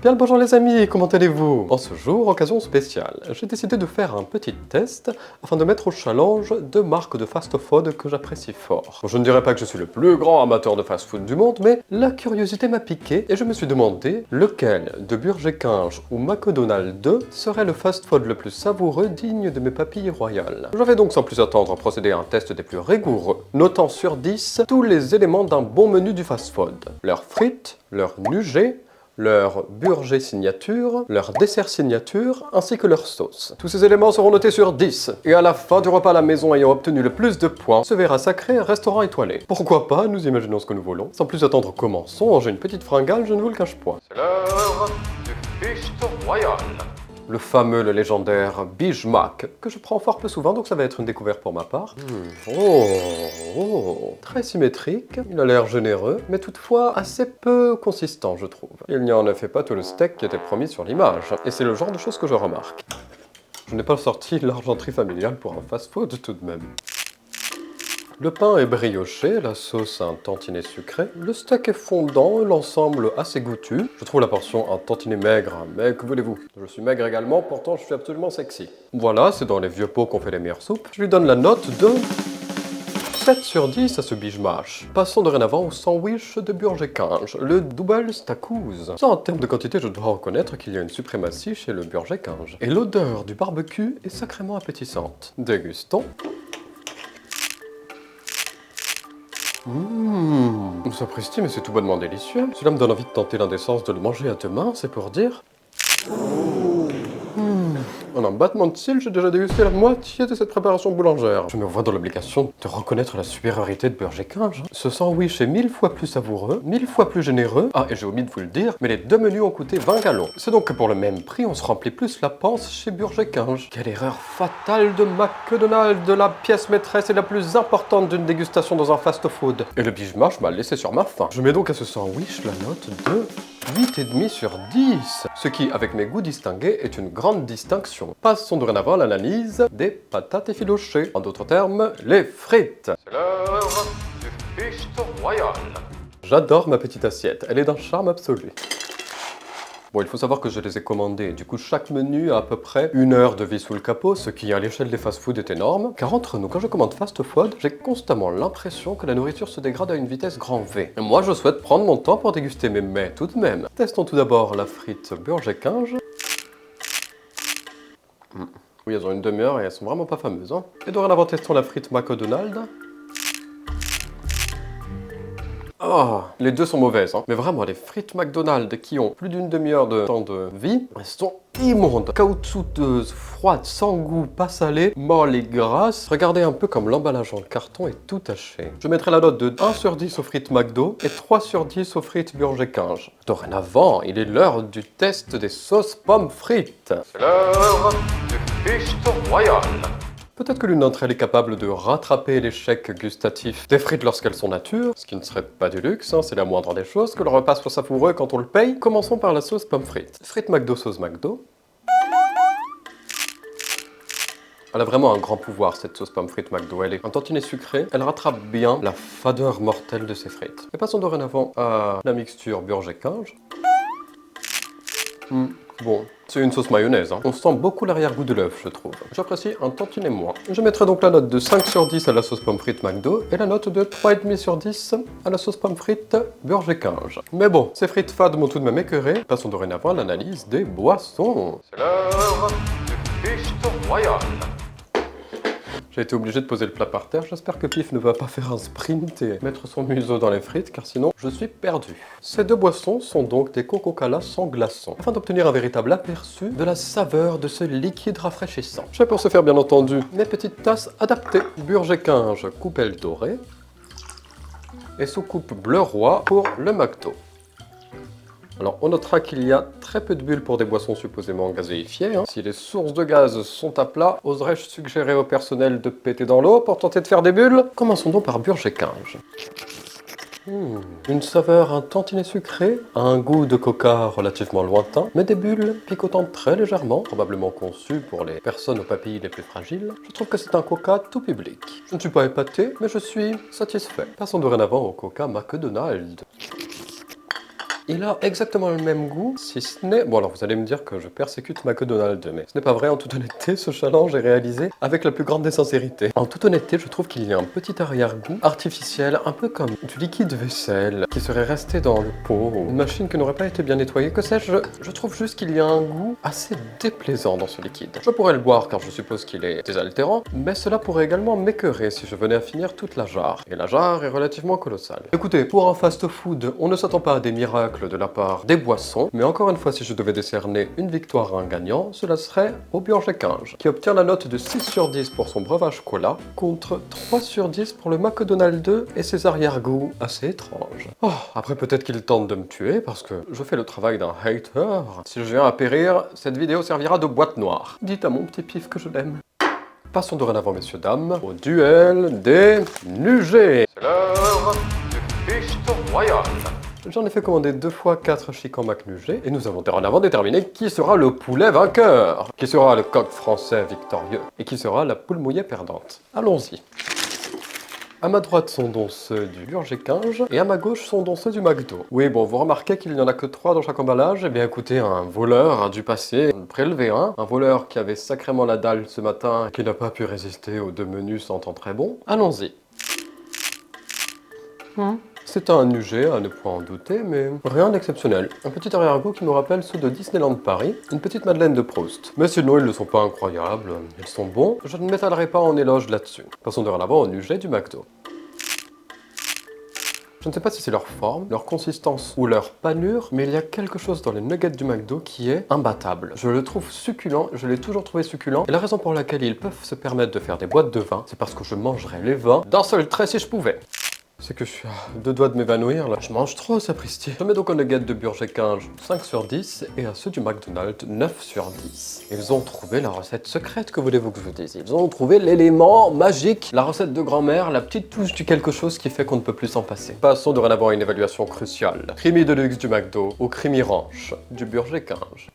Bien le bonjour les amis, comment allez-vous? En ce jour, occasion spéciale, j'ai décidé de faire un petit test afin de mettre au challenge deux marques de fast-food que j'apprécie fort. Bon, je ne dirais pas que je suis le plus grand amateur de fast-food du monde, mais la curiosité m'a piqué et je me suis demandé lequel de Burger King ou McDonald's serait le fast-food le plus savoureux digne de mes papilles royales. Je vais donc sans plus attendre procéder à un test des plus rigoureux, notant sur 10 tous les éléments d'un bon menu du fast-food. Leurs frites, leurs nugets, leur burger signature, leur dessert signature, ainsi que leur sauce. Tous ces éléments seront notés sur 10, et à la fin du repas à la maison ayant obtenu le plus de points, se verra sacré un restaurant étoilé. Pourquoi pas, nous imaginons ce que nous voulons. Sans plus attendre, commençons. J'ai une petite fringale, je ne vous le cache pas. C'est l'heure du Ficht Royal. Le fameux, le légendaire Big Mac, que je prends fort peu souvent, donc ça va être une découverte pour ma part. Très symétrique, il a l'air généreux, mais toutefois assez peu consistant, je trouve. Il n'y a en effet pas tout le steak qui était promis sur l'image, et c'est le genre de choses que je remarque. Je n'ai pas sorti l'argenterie familiale pour un fast-food tout de même. Le pain est brioché, la sauce un tantinet sucré, le steak est fondant, l'ensemble assez goûtu. Je trouve la portion un tantinet maigre, mais que voulez-vous? Je suis maigre également, pourtant je suis absolument sexy. Voilà, c'est dans les vieux pots qu'on fait les meilleures soupes. Je lui donne la note de 7 sur 10 à ce Big Mac. Passons dorénavant au sandwich de Burger King, le double stackouz. Ça, en termes de quantité, je dois reconnaître qu'il y a une suprématie chez le Burger King. Et l'odeur du barbecue est sacrément appétissante. Dégustons. Sapristi, mais c'est tout bonnement délicieux. Cela me donne envie de tenter l'indécence de le manger à deux mains, c'est pour dire. En un battement de cils, j'ai déjà dégusté la moitié de cette préparation boulangère. Je me vois dans l'obligation de reconnaître la supériorité de Burger King. Ce sandwich est 1000 fois plus savoureux, 1000 fois plus généreux. Ah, et j'ai omis de vous le dire, mais les deux menus ont coûté 20 gallons. C'est donc que pour le même prix, on se remplit plus la panse chez Burger King. Quelle erreur fatale de McDonald's, de la pièce maîtresse et la plus importante d'une dégustation dans un fast-food. Et le Big Mac m'a laissé sur ma faim. Je mets donc à ce sandwich la note de 8,5 sur 10, ce qui, avec mes goûts distingués, est une grande distinction. Passons dorénavant à l'analyse des patates effilochées, en d'autres termes, les frites. C'est l'heure du Ficht Royal. J'adore ma petite assiette, elle est d'un charme absolu. Bon, il faut savoir que je les ai commandés, du coup chaque menu a à peu près 1 heure de vie sous le capot, ce qui à l'échelle des fast-food est énorme, car entre nous, quand je commande fast-food, j'ai constamment l'impression que la nourriture se dégrade à une vitesse grand V. Et moi je souhaite prendre mon temps pour déguster mes mets tout de même. Testons tout d'abord la frite Burger King. Oui, elles ont une demi-heure et elles sont vraiment pas fameuses, hein. Et dorénavant testons la frite McDonald's. Oh, les deux sont mauvaises, hein. Mais vraiment, les frites McDonald's qui ont plus d'une demi-heure de temps de vie, elles sont immondes, caoutchouteuses, froides, sans goût, pas salées, molles et grasses. Regardez un peu comme l'emballage en carton est tout taché. Je mettrai la note de 1 sur 10 aux frites McDo et 3 sur 10 aux frites Burger King. Dorénavant, il est l'heure du test des sauces pommes frites. C'est l'heure du Ficht Royal. Peut-être que l'une d'entre elles est capable de rattraper l'échec gustatif des frites lorsqu'elles sont nature, ce qui ne serait pas du luxe, hein, c'est la moindre des choses, que le repas soit savoureux quand on le paye. Commençons par la sauce pomme frite. Frites McDo sauce McDo. Elle a vraiment un grand pouvoir, cette sauce pomme frite McDo. Elle est un tantinet sucré, elle rattrape bien la fadeur mortelle de ses frites. Et passons dorénavant à la mixture Burger King. Bon, c'est une sauce mayonnaise, hein. On sent beaucoup l'arrière-goût de l'œuf, je trouve. J'apprécie un tantinet moins. Je mettrai donc la note de 5 sur 10 à la sauce pomme frite McDo et la note de 3,5 sur 10 à la sauce pomme frite Burger King. Mais bon, ces frites fades m'ont tout de même écœuré. Passons dorénavant à l'analyse des boissons. C'est l'heure du Ficht Royal. J'ai été obligé de poser le plat par terre, j'espère que Pif ne va pas faire un sprint et mettre son museau dans les frites, car sinon je suis perdu. Ces deux boissons sont donc des Coca-Cola sans glaçons, afin d'obtenir un véritable aperçu de la saveur de ce liquide rafraîchissant. J'ai pour ce faire bien entendu mes petites tasses adaptées. Burger King coupelle dorée et soucoupe bleu roi pour le McDo. Alors on notera qu'il y a très peu de bulles pour des boissons supposément gazéifiées. Hein. Si les sources de gaz sont à plat, oserais-je suggérer au personnel de péter dans l'eau pour tenter de faire des bulles? Commençons donc par Burger King. Une saveur un tantinet sucré, un goût de coca relativement lointain, mais des bulles picotant très légèrement, probablement conçues pour les personnes aux papilles les plus fragiles. Je trouve que c'est un coca tout public. Je ne suis pas épaté, mais je suis satisfait. Passons dorénavant au coca McDonald's. Il a exactement le même goût, si ce n'est... Bon alors vous allez me dire que je persécute McDonald's, mais ce n'est pas vrai. En toute honnêteté, ce challenge est réalisé avec la plus grande des sincérités. En toute honnêteté, je trouve qu'il y a un petit arrière-goût artificiel, un peu comme du liquide vaisselle qui serait resté dans le pot, ou une machine qui n'aurait pas été bien nettoyée, que sais-je. Je trouve juste qu'il y a un goût assez déplaisant dans ce liquide. Je pourrais le boire car je suppose qu'il est désaltérant, mais cela pourrait également m'écœurer si je venais à finir toute la jarre. Et la jarre est relativement colossale. Écoutez, pour un fast-food, on ne s'attend pas à des miracles de la part des boissons, mais encore une fois, si je devais décerner une victoire à un gagnant, cela serait au Björn Kinge, qui obtient la note de 6 sur 10 pour son breuvage cola, contre 3 sur 10 pour le McDonald's 2 et ses arrière-goûts assez étranges. Oh, après peut-être qu'il tente de me tuer parce que je fais le travail d'un hater. Si je viens à périr, cette vidéo servira de boîte noire. Dites à mon petit pif que je l'aime. Passons dorénavant, messieurs, dames, au duel des nugets. C'est l'heure du Fichte Royal. J'en ai fait commander 2 fois 4 chicken McNugget et nous allons dorénavant déterminer qui sera le poulet vainqueur, qui sera le coq français victorieux et qui sera la poule mouillée perdante. Allons-y. À ma droite sont donc ceux du Björn Kinge et à ma gauche sont donc ceux du McDo. Oui, bon, vous remarquez qu'il n'y en a que 3 dans chaque emballage. Eh bien écoutez, un voleur a dû passer, prélever un voleur qui avait sacrément la dalle ce matin et qui n'a pas pu résister aux 2 menus sentant très bon. Allons-y. C'est un nugget, à ne point en douter, mais rien d'exceptionnel. Un petit arrière-goût qui me rappelle ceux de Disneyland Paris, une petite Madeleine de Proust. Mais sinon, ils ne sont pas incroyables, ils sont bons, je ne m'étalerai pas en éloge là-dessus. Passons dorénavant au nugget du McDo. Je ne sais pas si c'est leur forme, leur consistance ou leur panure, mais il y a quelque chose dans les nuggets du McDo qui est imbattable. Je le trouve succulent, je l'ai toujours trouvé succulent, et la raison pour laquelle ils peuvent se permettre de faire des boîtes de vin, c'est parce que je mangerais les vins d'un seul trait si je pouvais. C'est que je suis à 2 doigts de m'évanouir là. Je mange trop, sapristi. Je mets donc au nugget de Björn Kinge 5 sur 10 et à ceux du McDonald's 9 sur 10. Ils ont trouvé la recette secrète, que voulez-vous que je vous dise? Ils ont trouvé l'élément magique, la recette de grand-mère, la petite touche du quelque chose qui fait qu'on ne peut plus s'en passer. Passons dorénavant à une évaluation cruciale. Creamy Deluxe du McDo au Creamy Ranch du Björn Kinge.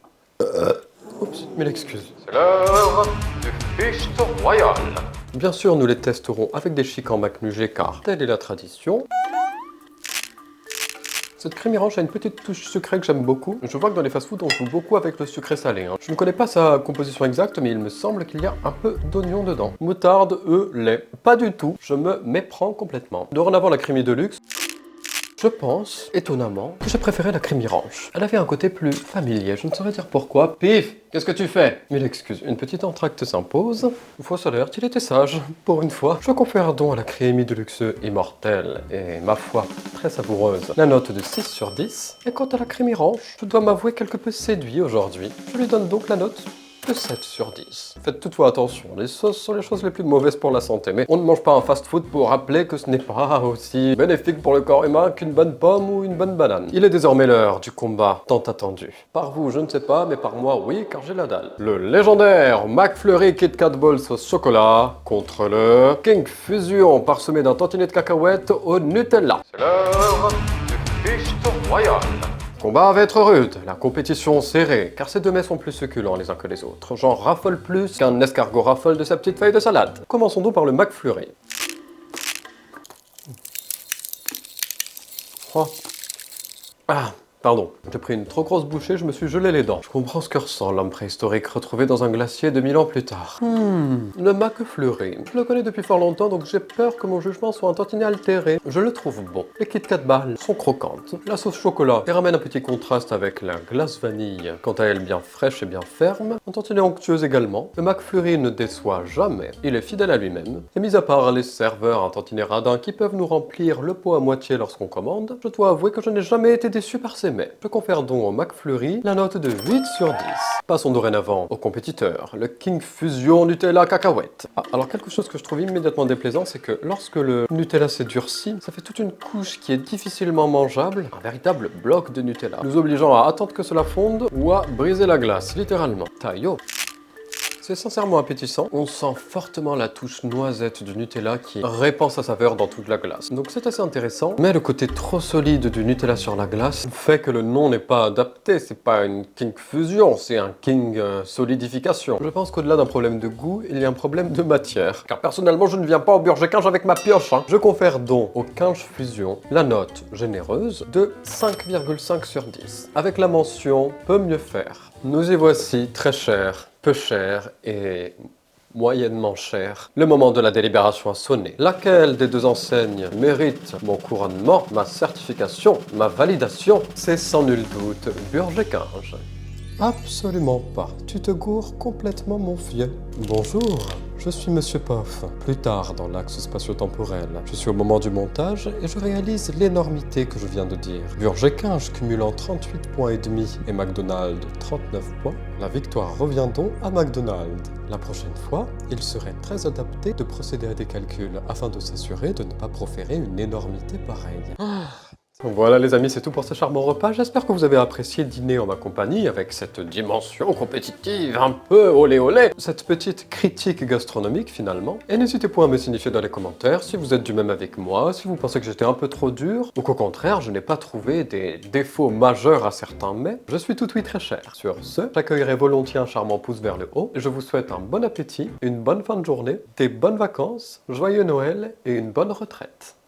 Oups, mille excuses. C'est l'heure du Fichte Royal. Bien sûr, nous les testerons avec des chicken McNugget car telle est la tradition. Cette Creamy Ranch a une petite touche sucrée que j'aime beaucoup. Je vois que dans les fast-foods, on joue beaucoup avec le sucré salé. Je ne connais pas sa composition exacte, mais il me semble qu'il y a un peu d'oignon dedans. Moutarde, lait. Pas du tout. Je me méprends complètement. Dorénavant, la Creamy Deluxe. Je pense, étonnamment, que j'ai préféré la Creamy Ranch. Elle avait un côté plus familier, je ne saurais dire pourquoi. Pif, qu'est-ce que tu fais? Mille excuses, une petite entracte s'impose. Une fois alerte, il était sage. Pour une fois, je confère donc à la Creamy Deluxe immortelle et, ma foi, très savoureuse, la note de 6 sur 10. Et quant à la Creamy Ranch, je dois m'avouer quelque peu séduit aujourd'hui. Je lui donne donc la note de 7 sur 10. Faites toutefois attention, les sauces sont les choses les plus mauvaises pour la santé, mais on ne mange pas un fast-food pour rappeler que ce n'est pas aussi bénéfique pour le corps humain qu'une bonne pomme ou une bonne banane. Il est désormais l'heure du combat tant attendu. Par vous, je ne sais pas, mais par moi, oui, car j'ai la dalle. Le légendaire McFlurry Kit Kat Balls au chocolat contre le King Fusion parsemé d'un tantinet de cacahuètes au Nutella. C'est l'heure du Fichte Royal. Le combat va être rude, la compétition serrée, car ces 2 mets sont plus succulents les uns que les autres. J'en raffole plus qu'un escargot raffole de sa petite feuille de salade. Commençons donc par le McFlurry. Oh. Ah, pardon, j'ai pris une trop grosse bouchée, je me suis gelé les dents. Je comprends ce que ressent l'homme préhistorique retrouvé dans un glacier 2000 ans plus tard. Le McFlurry. Je le connais depuis fort longtemps, donc j'ai peur que mon jugement soit un tantinet altéré. Je le trouve bon. Les Kit Kat balles sont croquantes. La sauce chocolat et ramène un petit contraste avec la glace vanille, quant à elle bien fraîche et bien ferme. Un tantinet onctueux également. Le McFlurry ne déçoit jamais. Il est fidèle à lui-même. Et mis à part les serveurs un tantinet radin qui peuvent nous remplir le pot à moitié lorsqu'on commande, je dois avouer que je n'ai jamais été déçu par ces mets. Je confère donc au McFlurry la note de 8 sur 10. Passons dorénavant au compétiteur, le King Fusion Nutella Cacahuète. Ah, alors quelque chose que je trouve immédiatement déplaisant, c'est que lorsque le Nutella s'est durci, ça fait toute une couche qui est difficilement mangeable, un véritable bloc de Nutella, nous obligeant à attendre que cela fonde ou à briser la glace, littéralement. Taillot. C'est sincèrement appétissant. On sent fortement la touche noisette du Nutella qui répand sa saveur dans toute la glace. Donc c'est assez intéressant. Mais le côté trop solide du Nutella sur la glace fait que le nom n'est pas adapté. C'est pas une King Fusion, c'est un King Solidification. Je pense qu'au-delà d'un problème de goût, il y a un problème de matière. Car personnellement, je ne viens pas au Burger King avec ma pioche. Je confère donc au King Fusion la note généreuse de 5,5 sur 10. Avec la mention « peut mieux faire ». Nous y voici, très cher, peu cher et moyennement cher. Le moment de la délibération a sonné. Laquelle des deux enseignes mérite mon couronnement, ma certification, ma validation? C'est sans nul doute Burger King. Absolument pas. Tu te gourres complètement, mon vieux. Bonjour, je suis Monsieur Poff. Plus tard dans l'axe spatio-temporel, je suis au moment du montage et je réalise l'énormité que je viens de dire. Burger King cumulant 38 points et demi et McDonald's 39 points. La victoire revient donc à McDonald's. La prochaine fois, il serait très adapté de procéder à des calculs afin de s'assurer de ne pas proférer une énormité pareille. Voilà les amis, c'est tout pour ce charmant repas. J'espère que vous avez apprécié dîner en ma compagnie avec cette dimension compétitive un peu olé olé. Cette petite critique gastronomique finalement. Et n'hésitez pas à me signifier dans les commentaires si vous êtes du même avec moi, si vous pensez que j'étais un peu trop dur, ou qu'au contraire, je n'ai pas trouvé des défauts majeurs à certains mets. Je suis tout oui très cher. Sur ce, j'accueillerai volontiers un charmant pouce vers le haut. Et je vous souhaite un bon appétit, une bonne fin de journée, des bonnes vacances, joyeux Noël et une bonne retraite.